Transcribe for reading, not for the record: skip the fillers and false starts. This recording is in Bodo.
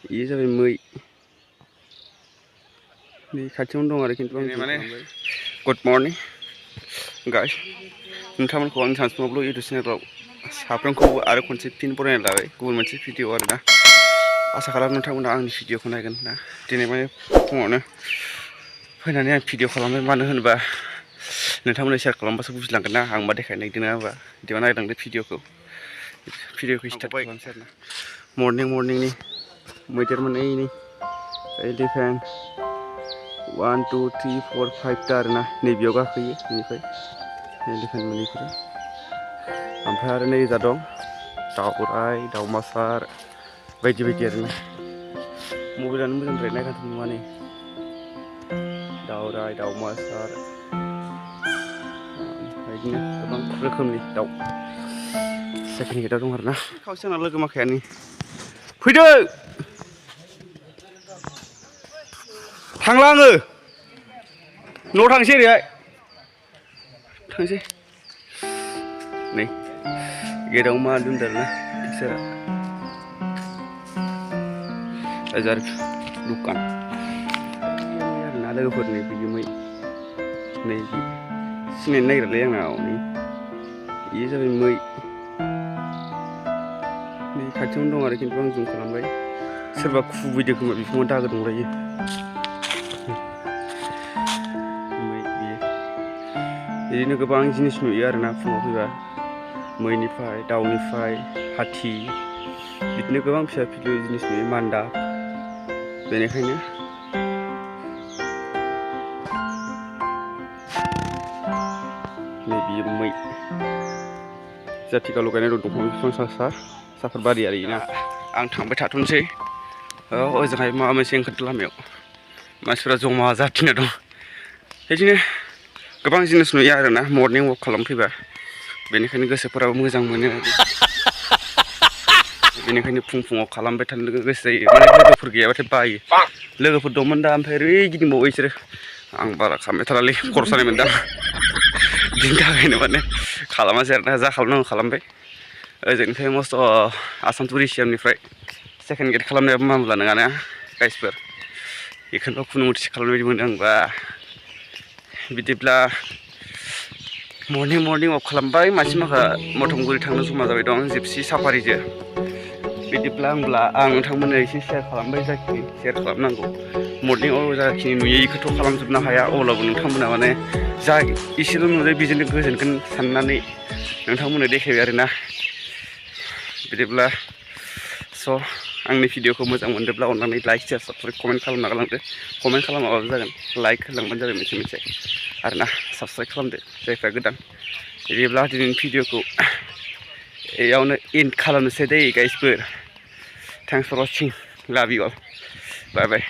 Ini जाबाय मै नि खाथियावनो दं आरो खिन्थु आं माने गुड मर्निं गाइस नोंथांमोनखौ आंनि सानसुमाव इउटुब चेनेलाव साफ्रोमखौबो आरो खनसे फिन बरायना लाबाय गुबुन मोनसे भिडिअ आरोना आसा खालामो नोंथांमोना आंनि भिडिअखौ नायगोन ना दिनै माने फुङावनो फैनानै आं भिडिअ खालामबाय मानो होनोबा नोंथांमोना शेयार खालामबासो बुजिलांगोन ना आं मा देखायनो नागिरदों ना होनबा बिदिबा नायलांदो भिडिअखौ स्टार्ट खालामसै आरोना मर्निंनि मैदेर मोनैनि एलिफेन्ट 1 2 3 4 5 ता आरोना नैबेयाव गाखोयो बेनिफ्राय एलिफेन्ट मोनैफोरा ओमफ्राय आरो नै जा दं दाउराइ दाउमासार बायदि बायदि आरोना मबाइलानो मोजांद्राय नायगासिनो नुवा नै दाउराइ दाउमासार बिदिनो गोबां रोखोमनि दाउ सेकेन्ड गेटआव दं आरोना खावसे आंना लोगो माखायानो फैदो थांला आङो न'आव थांसै ओरैहाय थांसै नै गेटआव मा दोनदों आरोना पिक्सारा बाजार दखान आरोना लोगोफोरनि बियोमै नै सिनायनो नागिरलै आंनाव नै बेयो जाबाय मै नै खाथियावनो दं आरो खिन्थु आं जुम खालामबाय सोरबा खुबैदों खोमा बिफाङाव दागो दंलायो बिदिनो गोबां जिनिस नुयो आरोना फुङाव फैबा मैनिफ्राय दाउनिफ्राय हाथी बिदिनो गोबां फिसा फिलौ जिनिस नुयो मान्दा बेनिखायनो नैबे मै जाथिगा लगायनाय दं दंफां बिफां साफोर बारि आरोना आं थांबाय थाथ'नोसै ओजोंहाय माबा मोनसे ओंखारदों लामायाव मानसिफोरा जमा जाथिना दं बिदिनो गोबां जिनिस नुयो आरोना मर्निं वाक खालामफैबा बेनिखायनो गोसोफोराबो मोजां मोनो बेनिखायनो फुङाव खालामबाय थानो गोसो जायो माने लोगोफोर गैयाबाथाय बायो लोगोफोर दंमोन दा ओमफ्राय ओरै गिदिंबावो बिसोरो आं बारा खालामबाय थारालै खर' सानाय मोनदां बिनि थाखायनो माने खालामासै आरोना जा खालामनांगौ खालामबाय ओजोंनिफ्राय मस्ट आसाम टुरिजियामनिफ्राय सेकेन्ड गेट खालामनायाबो मामुला नङाना गाइसफोर बेखौनोबा खुनुमथि खालामनाय बायदि मोनो आंबा बिदिब्ला मर्निं वाक खालामबाय मानसि माखा मथमगुरि थांनो जमा जाबाय दं जिपसि साफारिजों बिदिब्ला आं नोंथांमोननो एसे शेयार खालामबाय जाखिनि शेयार खालामनांगौ मर्निंआव जाखिनि नुयो बेखौथ' खालामजोबनो हाया अब्लाबो नोंथांमोना माने जा एसेल' नुदों बेजोंनो गोजोनगोन साननानै नोंथांमोननो देखायबाय आरोना बिदिब्ला आंनि भिडिअखौ मोजां मोनदोंब्ला अननानै लाइक शेयार साबस्क्राइब कमेन्ट खालामना गालांदो कमेन्ट खालामाबाबो जागोन लाइक होलांबानो जाबाय मोनसे आरोना साबस्क्राइब खालामदो जायफ्रा गोदान बिदिब्ला दिनैनि भिडिअखौ बेयावनो एन्ड खालामनोसै दै गाइसफोर थेंक्स फर वाचिं लाभ इउ अल बाय बाय